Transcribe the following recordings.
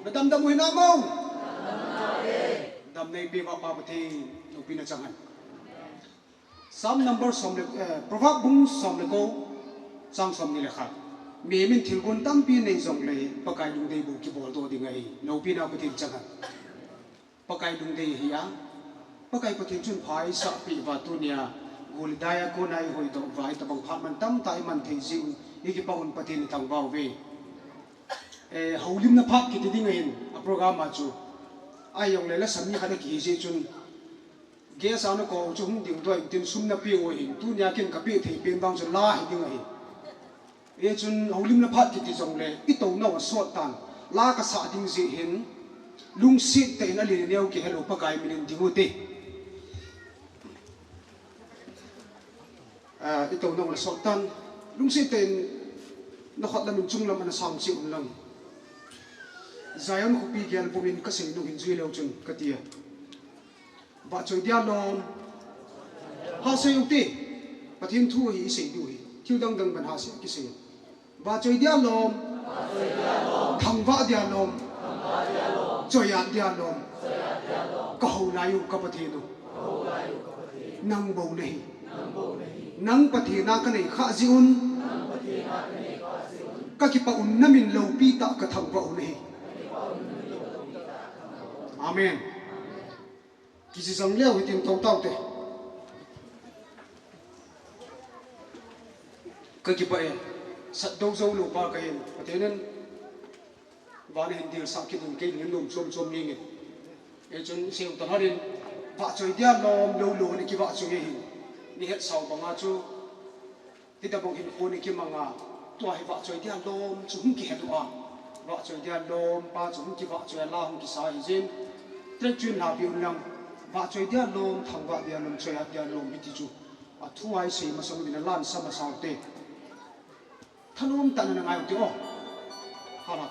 Nadam dam mo hinamaw. Dam na ibiwa pabati ng pinatsangan. Psalm number Proverb bung som le ko sang som ni lekha. Mi min thilgun tam pi nei jong le pakai dung dei bu ki bol do ding ai no pi na patin changan. Pakai dung dei hiya pakai patin chun phai sa pi wa tu nia gul daya ko nai hoi do vai ta bang phat man tam tai man thei jing ni ki paun patin thang baw ve. Haulim na phat ki ding ai a program ma chu ai yong le la sam ni khana ki je chun ge sa no ko chu hung ding doi tin sum na pi o hin tu nya ken ka pi thei pen bang chu la hi ding ai e chun haulim na phat ki ti jong le i to no so tan la ka sa ding ji hin lung sit te na li neu ki hello pa kai min ding u te i to no so tan lung sit te na khat la min chung lam na sang chi um lam Zion khu pi gyal pumin ka sei nu hin zui lo chun ka tia ba choi dia lom ha sei u te pathin thu hi sei du hi thiu dang dang ban ha se ki sei ba choi dia lom thang va dia lom choi ya dia lom ka ho na yu ka pathin nu nang bo nei nang pathin na ka nei kha ji un ka ki pa un namin lo pi ta ka thang va nei Amen. Kisi sang leo hitin tong tau te. Kagipa e sat dau zo lo pa kain patenen van hen dil sakit in kain lom som ning e chun seu ta harin ba choi dia lom lo ni ki ba choi hin ni het sau banga chu ti da bong hin ko ni ki manga to hai ba choi dia lom chu hung ki het wa ba choi dia lom pa chu hung ki ba choi la hung ki sa hi jin trek chun la biu lang ba choi dia lom thang ba dia lom choi dia lom bi ti chu a thu ai sei ma song din lan sama sau te thanom tan na ngai ti o hala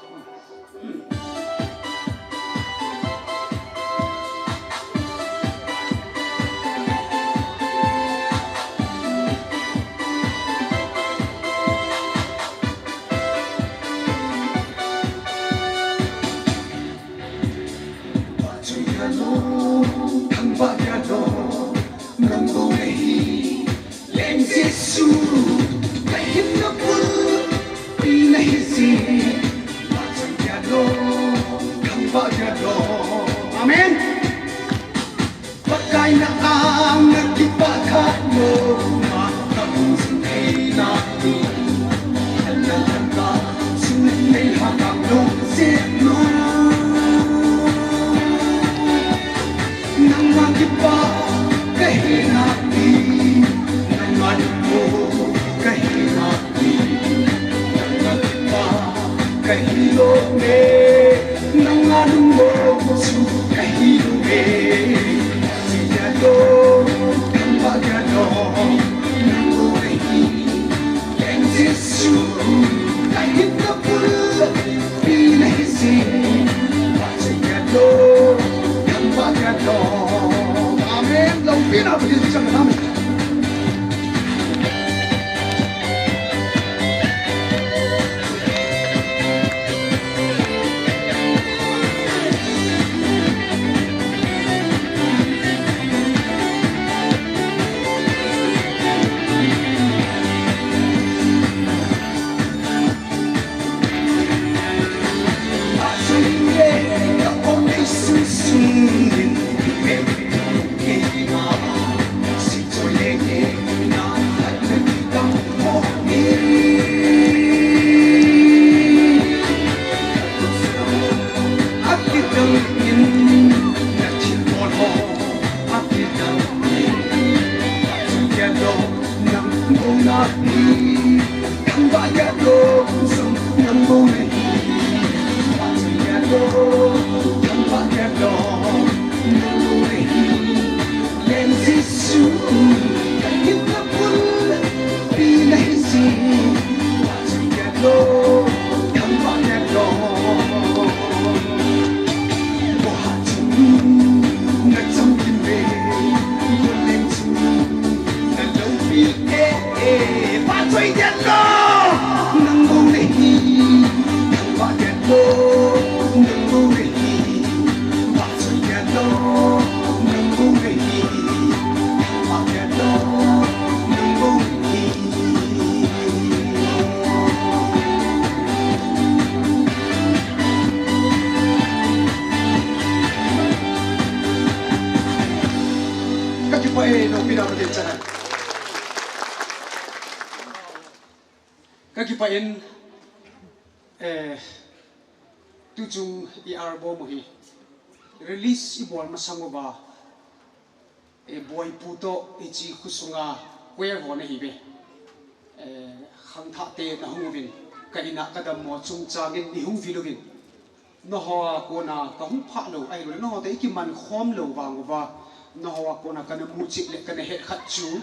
Amen. Pakai na ang nagkipakat mo matapos ay natin alalan ka sinanay hakang lusit mo nang magipa kahinati nang manipo kahinati nang magipa kahilome nang anong su kahilome siyado ang pagano ng buhay ang Jesu kahit na po pinahisin siyado ang pagano Amen lang pinapagin siya ka namin Nang tiền chân này các kipa in tu chung album hi release ibol masangoba boy puto ichi kusunga kwer hone hi be khang tha te na hungvin kaina kadam mo chung changin ni hung vilovin no ho ko na ka hung pha lo ai lo no te ki man khom lo wangwa no ho ko na kana mu chi le kana he khat chu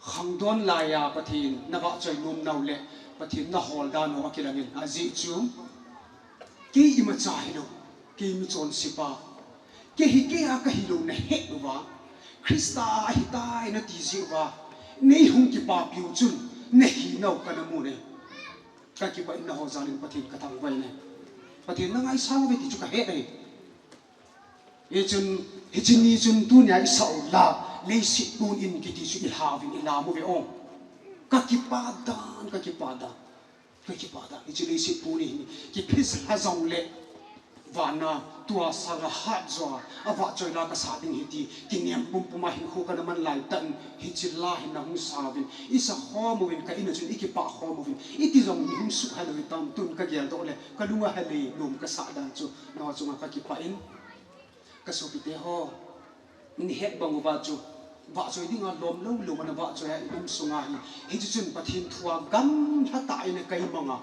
khang don la ya pathin na ba choi num nau le pathin na hol dan ho akilangin azi chu ki ima chai lo ki mi chon sipa ke hi ke a ka hi lo na he lo wa krista hi tai na ti ji wa nei hung ki pa piu chun nei hi no kana mu ne ka ki pa na ho zalin pathin ka thang vai ne pathin na ngai sang ve ti chu ka he nei e chun hi chin ni chun tu nya i sau la le si tun in ki ti chu i having i la mu ve ong ka ki pa dan ka ki pa dan ka ki pa dan i chu le si pu ni ki phis ha zong le vana tua sanga hat zo awa choi la ka sa ding hi ti kiniam pum puma hi khu ka na man lai tan hi chi la hi na hung sa vin isa ho mo vin ka ina chun iki pa ho mo vin iti zong ni hum su ha lo tam tun ka gel do le ka lunga ha le lum ka sa dan chu no chu ka ki pa in ka so pi te ho ni het bang wa chu wa choi ding a lom lo lo na wa choi ai dum sunga hi chi chun pathin thua gam tha ta ina kai manga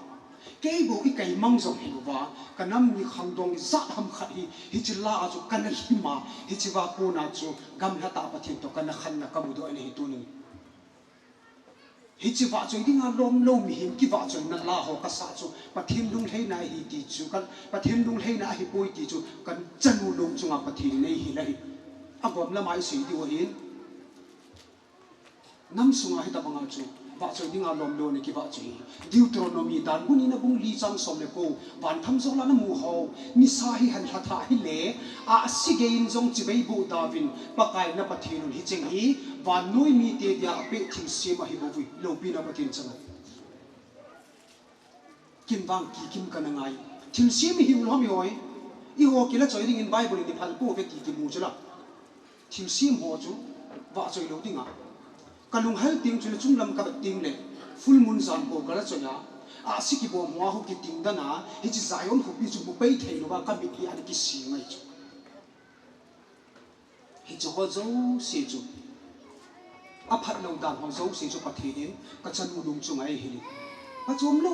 cái bộ cái cây măng rồng hiểu và cái năm như khang dong zat ham khát hi chỉ la cho cái này mà hi chỉ vào cô nào cho gam hạt tạo thiên to cái này khăn là cái bộ đội này tu này hi chỉ vào cho đi ngang lom lom hiểm cái vào cho nó la họ cái sa cho bắt thiên lung hay này hi ti chu cái bắt thiên lung hay này hi bôi ti chu cái chân lung cho ngọc bắt thiên này hi này à gồm là mấy sự điều hiến năm sung ai ta bằng chu vợ chồng đi ngang lom lom này cái vợ chồng Deuteronomy dan buni na bung li chang som le ko ban tham zong la na mu ho ni sa hi han tha tha hi le a si gein zong chi bei bu davin pakai na pathin hi cheng hi van noi mi te dia pe thing se ma hi bo vi lo pi na pathin chang kim bang ki kim kana ngai thing se mi hi lo mi hoi I ho ki la choi ding in bible ni phal po ve ki ki mu chala thing se ho chu vợ chồng lo ding a kalung hal ting chu chung lam ka ting le full moon zan ko kala chonya a siki bo mo ho ki ting dana hi chi zion khu pi chu bu pei thei no ba ka bi ki an ki si ngai chu hi chu ho zo si chu a phat lo dan ho zo si chu pa thi din ka chan mu lung chu ngai hi ni pa chom lo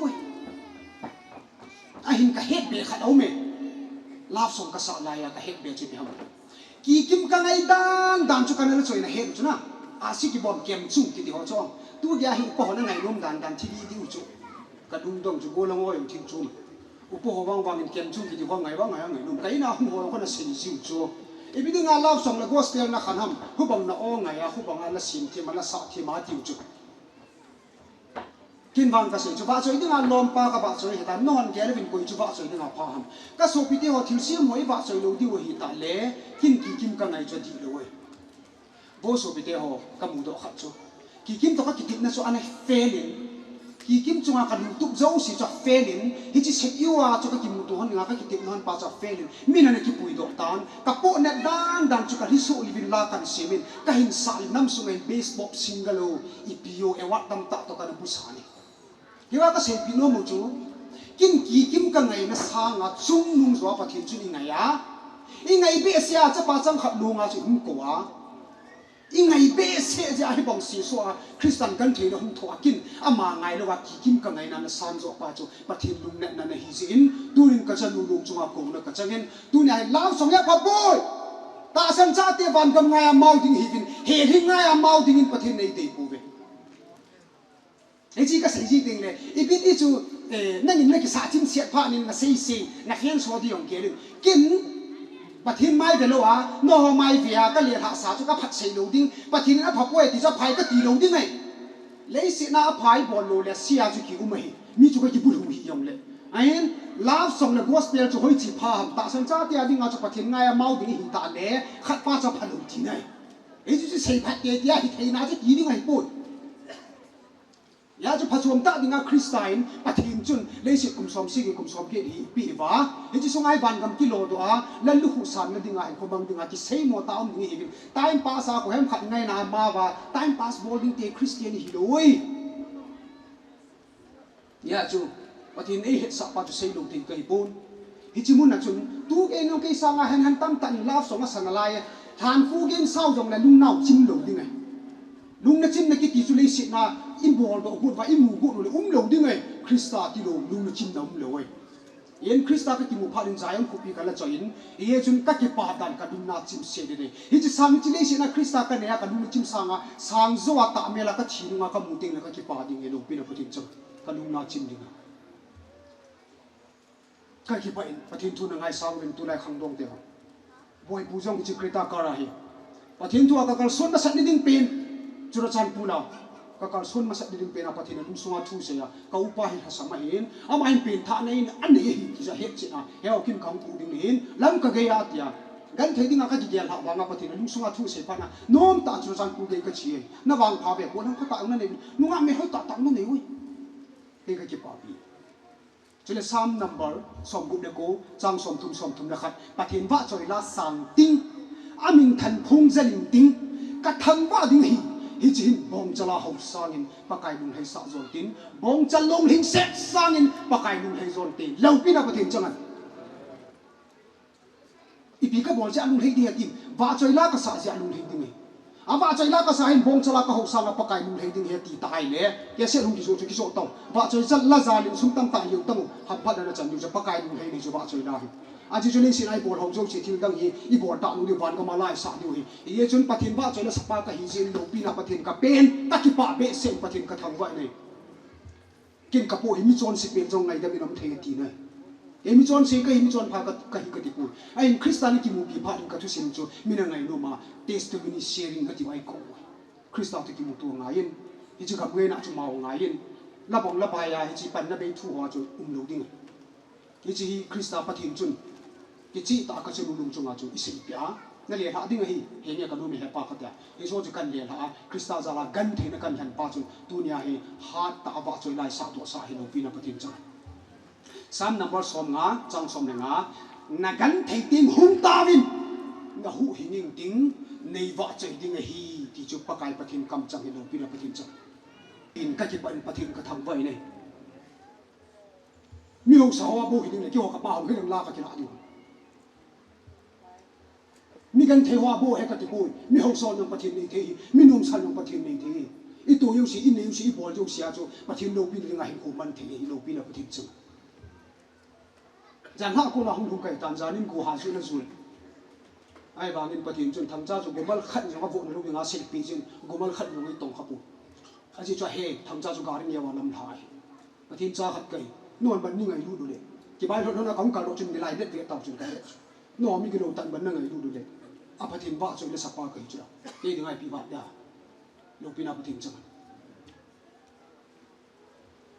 a hin ka het be khat au me laf song ka sa la ya ka het be chi bi ham ki kim ka ngai dan dan chu kan la choi na het chu na a siki bom kem chung ki ti ho chong tu gya hi po na ngai lom dan dan thi di u chu ka dung dong chu go lang oi thing chu u po ho wang wang in kem chung ki ti ho ngai lom kai na hu ho ko na sin siu chu e bi ding a law song la gospel na khan ham hu bang na o ngai a hu bang a la sim thi ma la sa thi ma ti chu kin wang ka se chu ba choi ding a lom pa ka ba choi he ta non ge le bin koi chu ba choi ding a pha ham ka so pi te ho thil sim moi ba choi lo di wo hi ta le kin ki kim ka ngai cho di lo oi vô số bị ho các mù độ khát cho kỳ kim to các kỳ tịch na cho anh ấy phê lên kỳ kim chung à cần tụt dấu xí cho phê lên hi chỉ xét yêu à cho các kỳ mù độ hơn ngã các kỳ tịch nó hơn ba cho phê lên mình là kỳ bùi độ tan các bộ nét đan đan cho các hi số livin la tan xí mình các hình sải năm số ngày baseball single IPO award tam ta to các nó busani hi wa các sẽ pino mu chu kim kỳ kim các ngày nó sang à chung nung gió và thiên chung ngày á ngày bị xe cho ba trăm khát luôn à chứ không có à ngày bé sẽ ra hay bằng xì xoa Christian gần thế nó không thua kinh ama ngày lo ki kim ka ngày nan san zo pa cho pa thiên lung net nan hi zin tu rin ka chan lung chung a ko na ka changen tu này lao song ya pa boy ta san cha te van kam ngai mau ding hi vin he hi ngai mau ding in pa thiên nei te pu ve e chi ka sai ji ding le i bi ti chu na nin na ki sa chin siat pha nin na sei sei na hian so di yong ke rin kin pathin mai ve lo a no mai via ka le ha sa chu ka phat sei lo ding pathin a phapoi ti cha phai ka ti lo ding ai le si na phai bol lo le sia chu ki umai mi chu ka ki bul hu hi yom le ain love song le gospel chu hoi chi pha ham ta san cha ti a ding a chu pathin ngai mau ding hi ta le khat pa cha pha lo ti nai e chu sei phat te ti a hi thei na chu ki ding ai pu ยาจะผสมตาดิงาคริสเตียนปฏิมจุนเลยสิกุมสมสิกกุมสมเกดีปีวะเฮจิสงไอบันกัมกิโลตัวแล้วลูกหุสันนั่นดิงาเห็นคนบางดิงาที่เซโมตาอมดิงอีกไทม์พาสอากูเห็นขัดไงนามาว่าไทม์พาสบอลดิงเตคริสเตียนฮิโลยยาจูปฏิเนเหตุสัพพะจุเซโลติงเกยปุนเฮจิมุนนะจุนตูเองเอาเกสังอาเห็นหันตั้มตันลาฟสงสังอะไรทานฟูเกนเศร้าจงเลยลุงเน่าจิ้มโลดิงไงลุงนั่นจิ้มนักกิจสุเลสินะอิมบอลตัวพูดว่าอิมูกุเลยโลดิงไงคริสตาที่ลุงนั่นจิ้มน้ำเลยเอ็นคริสตาก็ที่มุพาดินใจอันคุปีกันละจอยน์เอ็นจุนก็ที่ปาดันกันลุงนั่นจิ้มเสียดีๆฮิจิสังจิเลสินะคริสตากันเนี่ยกันลุงนั่นจิ้มสังโซว่าตาเมล่าก็ชี้ลุงก็มุติงนะก็ที่ปาดิงเอ็นลุงปีน่ะพูดถึงจังกันลุงนั่นจิ้มดิงก็ที่ไปปฏิทุนง่ายสาวเป็นตัวไหนขังดงเดียวบ่อยผู้จงกิจกรรมการอะไรปฏิทุนก็การส่วนมาสัตว์ดิ้งเป็นจุดจันปูนาก็การส่วนมาสัตว์ดิ้งเป็นอาปฏินั้นลุงสงาทูเสียก็อุปาหิตสมัยเห็นอามาเห็นเป็นท่าในอันนี้ที่จะเห็นสินะเฮากินของกูดิ้งเห็นล้ำก็เกียร์ที่กันเทดิ้งก็จะเดียร์หาบางอาปฏินั้นลุงสงาทูเสียปะนะโน้มตาจุดจันปูเกยก็เชี่ยน่าวางพาแบบวันนั้นเขาตายนั่นเองนุ่งอ่ะไม่เขาตายนั่นเองเว้ยเองก็จะปาบีจุดสามนัมเบอร์สมบูรณ์เด็กกูจังสมทุมนะครับปฏิบัติจอยละสังติ้งอามินทันพงจะลิงติ้งกระทั่งว่าดิ้งฮิจินบงจะลาหอบสางินปะไก่ลุงให้สะจนตินบงจะลงหิงเสกสางินปะไก่ลุงให้จนตินเราปีน่ะปฏิจังอันอีปีก็บอกจะลุงให้ดีตินว่าจอยละก็สะจะลุงให้ดิ้งอาว่าใจละก็สาหินบงจะละก็หกสางปะไก่ลุงให้ดิ้งเฮตีตายเลยแกเสียลุงกิโซจุกิโซต้องว่าใจจะละจาลิงสุ่มตั้งตายอยู่ต้องหับพัดนั่นจันอยู่จะปะไก่ลุงให้ดิ้งจะว่าใจได้อาจจะเลยสิไอ้บอลหงโจเสียทีดังฮีอีบอลตาลุงเดียววันก็มาไล่สาดิวฮีอีจนปะทินว่าใจละสปาก็ฮีเซนโลปีน่ะปะทินก็เป็นตะกี้ปะเบะเซนปะทินก็ทำไว้เลยกินกระโปงมิจอนสิเป็นจงไงจะเป็นน้ำเทตีเลยเอ็มจอนเซก็เอ็มจอนพาก็ฮิกติปูไอ้คริสตานิกิมูปีพาดินก็ทุสิมจูมีนังไงโนมาเทสต์มินิเชริงก็ที่ไว้กูคริสตานิกิมูตัวไงยินฮิจิกับเวน่าจุมาไงยินละบงละบายาฮิจิปันละเบทูหัวจูโลดิ้งฮิจิคริสตาปฏินจุนฮิจิตากระจุลุงจุงอาจูอิสิปิอานั่นเลยหาดิ้งฮีเฮียก็ดูมีเหตุปากกันฮิโซจุกันเลยหาคริสตาจาระกันเทนกันหันปาจูตัวเนี้ยฮีฮาตาบาจูไล่สาตัวสาฮิโนปีน่ะปฏินจังสามนัมเบอร์สองงาจังสมหนึ่งงานักกันเทติงหุ่นตาวินนักหูหินิงติงในวัดใจติงฮีที่จุปะไก่ปะทินกำจังเห็นเราปีละปะทินจังอินก็จะเป็นปะทินก็ทำไว้เนี่ยมีองศาว่าโบหินิงเนี่ยเกี่ยวกับบ่าวให้ลำลากันที่ไหนอยู่มีกันเทวาโบให้กันที่ปุยมีองศาหนึ่งปะทินในที่มีนุ่มสันหนึ่งปะทินในที่อีตัวยุสีอินยุสีอีบอลยุสีอาจูปะทินเราปีละไงหูมันที่เราปีละปะทินจังจันทร์กูละหุ่นหุ่นไก่ตามจานินกูหาสุนันสุนไอ้บางนินปฏิญจนทำจ้าจุกุมัลขัดยังกับวนลูกยังอาศัยปีจนกุมัลขัดยังไงตรงขับปุ่นอาจจะจะเฮทำจ้าจุการินยาวลำทายปฏิญจ้าขัดไก่นวลบันนี่ไงดูดูเลยที่บ้านเราเนี่ยเขาการรถจนมีลายเด็ดเด็ดต่อจนกันเลยนวลมีกิโลตันบันนั่งไงดูดูเลยอาปฏิญว่าจนเลยสับปะไก่จุดนี่ถึงไอ้ปีบาดยาลูกปีนาปฏิญจัง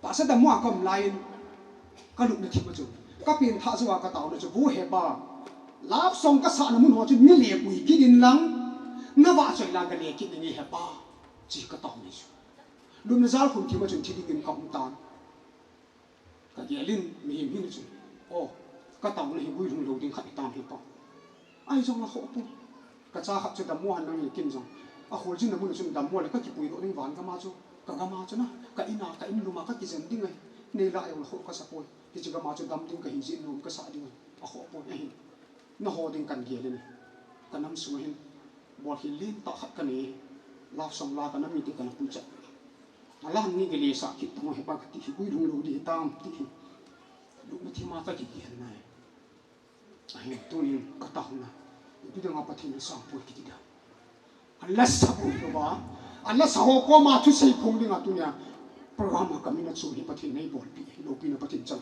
ภาษาดำมั่วก็มลายก็ลุกในทิพย์มาจุก็เป็นท่าสวากระเต่าเนี่ยจะผู้เห็บบ้าลาบส่งกษัตริย์มุ่งหัวจุดมีเหลี่ยมกิดินหลังนว่าใจลางกันเหลี่ยกิดินเห็บบ้าจีกระเต่าเนี่ยจุลุงในซาลคนที่มาจุดที่ดินกำตานก็เยลินมีหิมหินจุโอ้กระเต่าเนี่ยวิ่งลงดินขัดตามเห็บบ้าไอ้จงละเขาปุ๊บกระจ้าขับจุดดำมั่วหันนั่งกินจงอ่ะคนจุดดำมั่วจุดดำมั่วเลยก็จีปุยโดนหวานก็มาจุก็มาจุนะก็อินาก็อินลุมาก็กินเส้นดิ้งไงในรายของเขาก็สะโพยที่จะมาจุดดำดิ้งก็หินสินลุมก็สะดิ้งอ่ะเขาปุ๊บไอ้หินน่าโหดิ้งกันเกี่ยเลยกันน้ำสวยหินบอดหินลิ้นต่อขัดกันนี่ลาบสองลากันน้ำมีติกันปุ่นจัดลาหันนี่ก็เลยสักคิดต้องให้ปากติดกุยลุงลุดีตามติดลุกมาที่มาก็จะเกี่ยนไงไอ้ตัวนี้ก็ต่างนะพี่ต้องเอาไปที่นี่สองปุ่นติดเดียวอันละสับปุ่นตัวบ้าอันละสาวก็มาทุกสิ่งคงดิ้งอ่ะตัวเนี้ยโปรแกรมก็มีนักสู้ที่ประเทศในบอลปีโลปีนประเทศจัง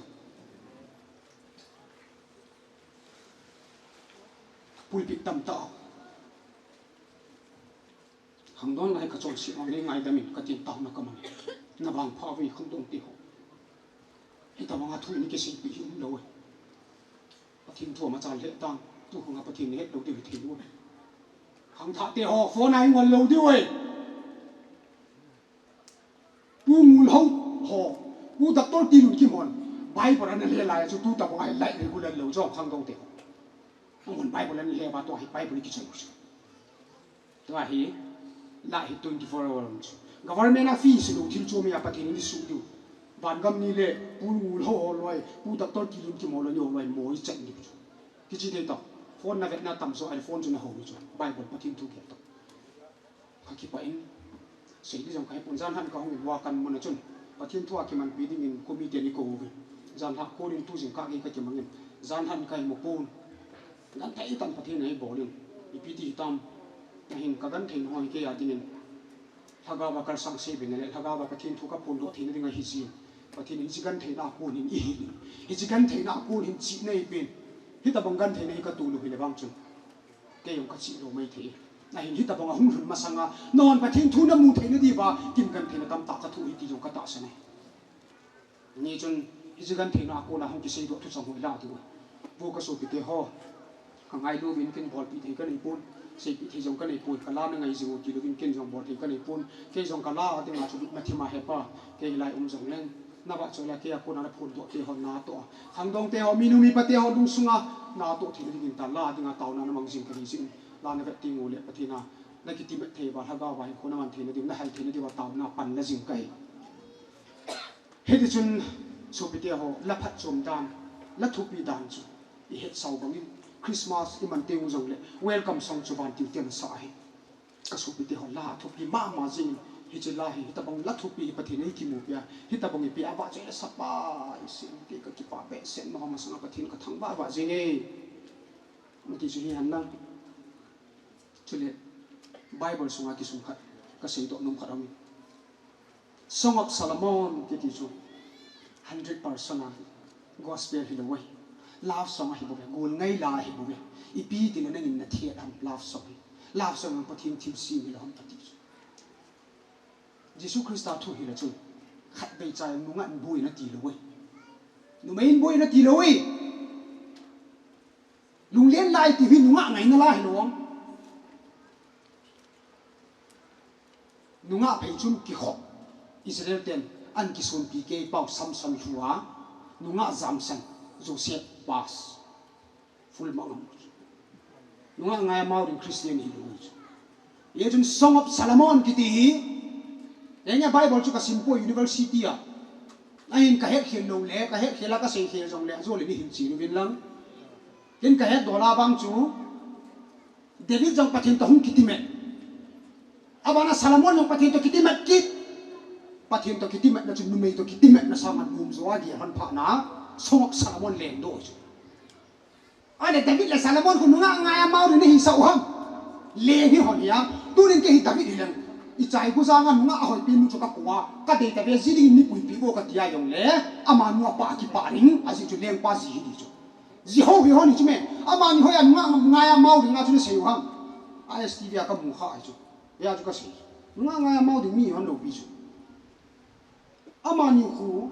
ปุยปิดตำตาขังโดนไงกระโจนสิเอาไงดามินกระตินตานักมันนับวางพาวิขังโดนตีหัวให้ตาวังอาทุยนี่แกสิ่งปีหิ้งเลยประเทศทั่วมาจานเละตังตัวของประเทศนี้เราตีวิธีด้วยขังท่าเตะหอกโฟนายเงินเราด้วยปูมูลห้อง tol ti lun ki mon Bible an le la chu tu ta ko ai lai le ku le lo jo khang dong te mon Bible an le ba to hi Bible ki chu to hi la hi 24 hours government a fee su thil chu mi a pathin ni su du ban gam ni le pu ngul ho loi pu ta tol ti lun ki mo lo yo loi mo i chan ni ki chi te to phone na vet na tam so iPhone chu na ho ni chu Bible pathin tu ke to ka ki pa in sei di jong kai pun zan han ka hong wa kan mon chun pathin thua ki man pi ding in committee ni ko ve zan ha ko rin tu jing ka ge ka ki mangin zan han kai mo pun dan thai tan pathin ai bo rin pi ti tam ta hin ka gan thein hoi ke ya ding in thaga ba kar sang se bin le thaga ba pathin thu ka pun do thin ring a hi si pathin in jigan thein a ko nin i jigan thein a ko nin chi nei pin hi ta bang gan thein nei ka tu lu hi le bang chun ke yong ka chi ro mai the na hin hi ta bang hung hun masanga non pathin thu na mu thein di ba kim gan thein tam ta ka thu hi ti jong ka ta sa nei ni chun hi jigan thein a ko na hong ki sei do thu chang hoi la tu bu ka so pi te ho hangai lu bin kin bol pi thei ka nei pun sei pi thei jong ka nei pun ka la na ngai jiu ki lu bin kin jong bol thei ka nei pun ke jong ka la ati ma chu ma thi ma he pa ke lai jong len na ba chola ke ko na phun do te ho na to hang dong te ho minu mi pa te ho dung sunga na to thi ring ta la dinga taw na mang jing ka ri sin la na ve ti ngu le pathina na ki ti me the ba ha ga wa ko na man the na dim na hai the na di wa taw na pan na jing kai he ti chun so pi te ho la phat chom dan la thu pi dan chu i het sau bangin Christmas i man te ngu jong le welcome song chu ban ti tem sa hi ka so pi te ho la thu pi ma jing hi che la hi ta bang la thu pi pathi nei ki mu pia hi ta bang pi aba che sa pa sin ke ka ki pa be sen no ma sang pathin ka thang ba jing e mu ti chu hi han na chule Bible sunga ki sung khat ka sei to num kharam Song of Solomon ke ti chu 100% gospel hi lo wai love song hi bo be gol ngai la hi bo be I pi ti na ngin na thiat am love song pathin thim si mi lo ham ta ti Jesus Christ thu hi la chu khat bei chai nu ngan bui na ti lo wei nu mein bui na ti lo wei lung len lai ti hi nu nga ngai na la hi lo nu nga phei chum ki kho Israel ten an ki sun pi ke pau samson huwa nu nga zamsan Joseph pas full mangam nu nga ngai mau rin Christian hi lo ye jun Song of Solomon ki ti enya Bible chu ka simpo university a ain ka het khel lo le ka het khela ka sei khel jong le zo le ni hin chi nu vin lang ken ka het dola bang chu David jong pathin to hung kitime abana Solomon jong pathin to kitime kit pathin to kitime na chu nu mei to kitime na saman bum zo agi han pha na Song of Solomon len do chu ane David le Solomon ku nga nga mau ni hi sa uham le hi hon ya tunin ke hi David hilang I chai ku zanga nunga a hoi pin chu ka kwa ka de ta be ziding ni pui pi bo ka tia yong le ama nu pa ki pa ring a si chu leng pa zi hi chu zi ho hi ho ni chu me ama ni ho ya nunga nga ya mau ring a chu se hang ISTV ka mu kha chu ya chu ka se nunga nga ya mau ding mi hon lo pi chu ama ni khu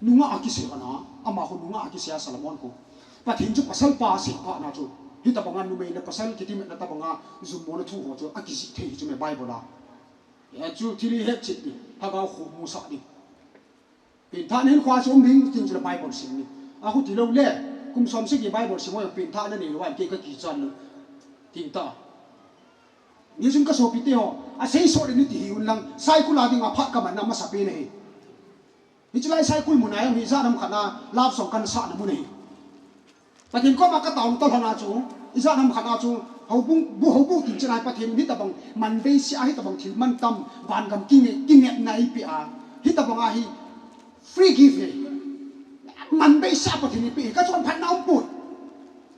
nunga a ki se na ama ho nunga a ki se Solomon ko pathin chu pasal pa se pa na chu hi ta banga nu me na pasal ki ti me na ta banga zum mo na thu ho chu akisi the hi chu me Bible la ya chu thili het chit ni ha ga khu mu sa ni pin tha nen khwa som ding tin chu Bible sim ni a hu ti lo le kum som se ki Bible sim mo pin tha na ni wa ke ka ki chan lu tin ta ni jun ka so pi te ho a sei so ni ti hi un lang sai ku la ding a phat ka man na ma sa pe nei hi chu lai sai ku mu na hi za nam khana lab song kan sa na mu nei pathin ko ma ka taung to hana chu isa nam khana chu hobung tin chai pathin ni ta bang man ve si a hi ta bang thil man tam ban gam king nai pi a hi ta bang a hi free give man ve sa pathin pi ka chon phat naum put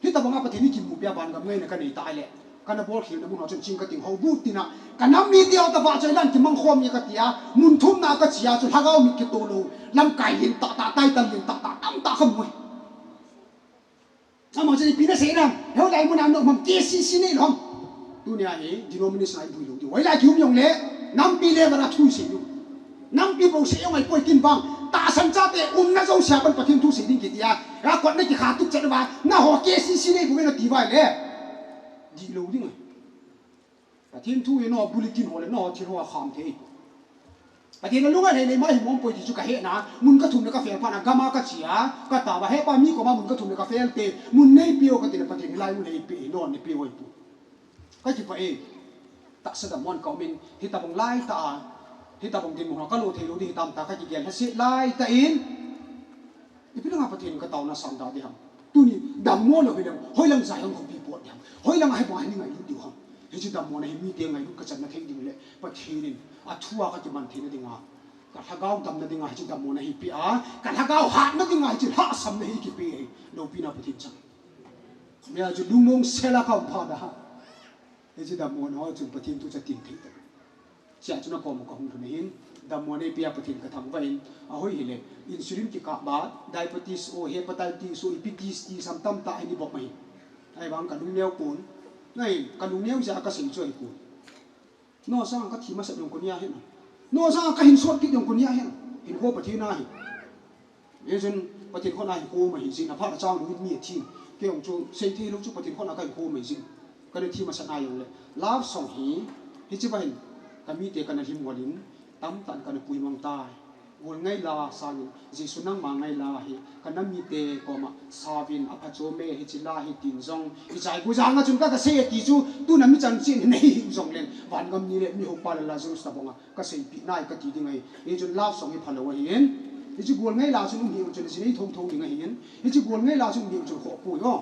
hi ta bang a pathin ki mu pya ban gam ngai na ka nei ta le kana bol khil na mu na chon ching ka ting hobu tina kana mi dia ta ba chai lan ki mang khom ni ka tia mun thum na ka chia chu hagao mi ki to lo lam kai hin ta tai tan hin ta tam ta kham mu ama jadi pina senam heu dai mun amno mam KCC ni lom dunia hi denomination ai bui lo di wai la kium yong le nam pi le bara thu si lu nam pi bo se yong ai poi kin bang ta san cha te na zo sia ban pathin thu si ding ki tia ra kwat na ki kha tu che ba na ho KCC ni bu na ti vai le di lo ding pathin thu ye no bulletin ho le no thi ho kham the ประเทศนั้นรู้ว่าในไม่หิมมป่วยที่จุกเฮนะมุนก็ทุ่มในกาแฟพานักกามาก็เชียก็ตาว่าเฮป้ามีก็มามุนก็ทุ่มในกาแฟเตมุนในเปียวก็ติดประเทศนี้ไล่มุนในปีนอนในเปียวไอ้ปุ๊ก็จีบไปตักสะดมวันก็มินที่ตาบงไล่ตาที่ตาบงดินมุนก็โลเทโลดีตามตาก็จีเกียนให้เสียไล่ตาอินอีพี่น้องประเทศก็เตาหน้าสันดาวดีครับตัวนี้ดำม้วนเลยเนี่ยห้อยลังใจของคนปีปวดเนี่ยห้อยลังให้บ่อยนี่ไงรู้ดีครับเฮ้ยจะดำม้วนให้มีเตียงไงรู้ก็จะมาเที่ยงดีเลยประเทศนี้อาทัวก็จะมันเที่ยงดีงากันฮักเอาดำนั่นดีงาให้จะดำม้วนให้ปีกันฮักเอาหักนั่นดีงาให้จะหักซ้ำให้กี่ปีเราปีน่าประเทศจังเนี่ยจะลุงมงเซลาเขาผ่านนะฮะเฮ้ยจะดำม้วนเขาจะประเทศตัวจะติ่งทิ้งแต่เจ้าจุนกรมก็คงทุนเห็นดำม้วนในปีประเทศก็ทำไว้เอาให้เห็นเลยอินซูลินที่กะบาดไดอะติสโอเฮปาไตติสโออีพิติสที่สัมตั้มตาให้นี่บอกไหมไอ้บางกันลุงเลี้ยวปูนนี่กันลุงเลี้ยวจะกระสินช่วยปูนนอสร้างก็ทีมาสับยงคนนี้เห็นนอสร้างก็เห็นสวดกิจยงคนนี้เห็นหัวประเทศนายเดี๋ยวจนประเทศคนนายโคมาเห็นสินะพระเจ้าหรือมีทีเกี่ยวกับจูเซนที่ลูกจุประเทศคนนายก็เห็นโคมาเห็นสิก็ได้ที่มาสันนายอยู่เลยลาบส่งหีที่จะไปเห็นกันมีเตกันในทีมหัวลิ้นตั้มตันกันในปุยมังตายวนไงลาสาวินจีสุนังมาไงลาฮิกันนั้นมีเตก็มาสาวินอภัจโจเมฮิจิลาฮิตินซงฮิใจกูจางก็จุนก็เสียติจูตู้นั้นมีจันทร์ในหิมซงเลนวันก็มีเลยมีหกปาลลาจุนสตาบงะก็เสียปีนายก็ตีดิ้งไงนี่จุนลาบส่งให้พันละวันเห็นนี่จุวนไงลาจุนหิวจุนสินี่ทงทงดิ้งไงเห็นนี่จุวนไงลาจุนหิวจุนขอปุยอ๋อ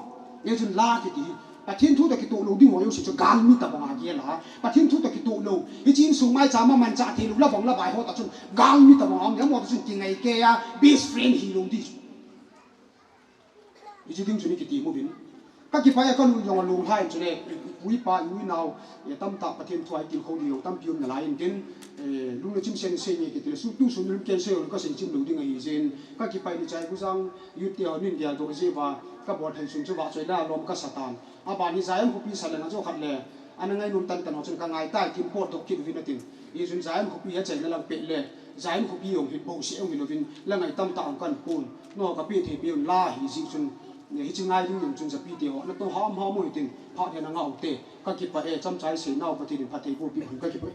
นี่จุนลาที่ตีประเทศทุกตะกิโตโลดิ้งหัวอยู่สิจะการมีตะบงอาเกียละประเทศทุกตะกิโตโลฮิจินสูงไม้จามามันจ่าเทลุละบงละบายหัวตะจุนการมีตะบงอังเดี๋ยวหมดจุนจริงไงแกอะ best friend ฮีโร่ดิฮิจิดิ้งจุนี่กิตีมุบินก็กิไปก็ลุยองลุงให้จุเนี่ยวิปาวินาวอย่าตั้มตาประเทศถวายกินเขาเดียวตั้มพิมพ์อะไรอย่างเงี้ยลุงเนี่ยจิ้มเซนเซนเนี่ยกิตีสู้ตู้สู้ลุงเกนเซลก็เซนจิ้มลุงดิ้งไงเซนก็กิไปในใจกูสั่งยุติเอาหนึ่งเดียวตัวเสียว่าก็บอกให้สุนทรว่าช่วยได้ลมก็สตานอาบานิใจมันคุปีสั่นเลยนะเจ้าขัดเลยอันนั้นไงนุ่มตันตันหัวจนกางไงใต้ทีมโคตรตกคิดวินาทียี่สุนใจมันคุปีให้ใจนั่นลังเป็ดเลยใจมันคุปีของหินโบเสียงหินวินแล้วไงตั้มตากันปูนนอกกับปีเทปีนล่าหิซิจนเนี่ยหิจิง่ายยิ่งจนจะปีเดียวนั่นต้องห้อมห้อมมือตินพระเดียนางเอาเตะก็คิดไปจำใจเสียเน่าปฏิทินพัทยพูดปีหุ่นก็คิดไป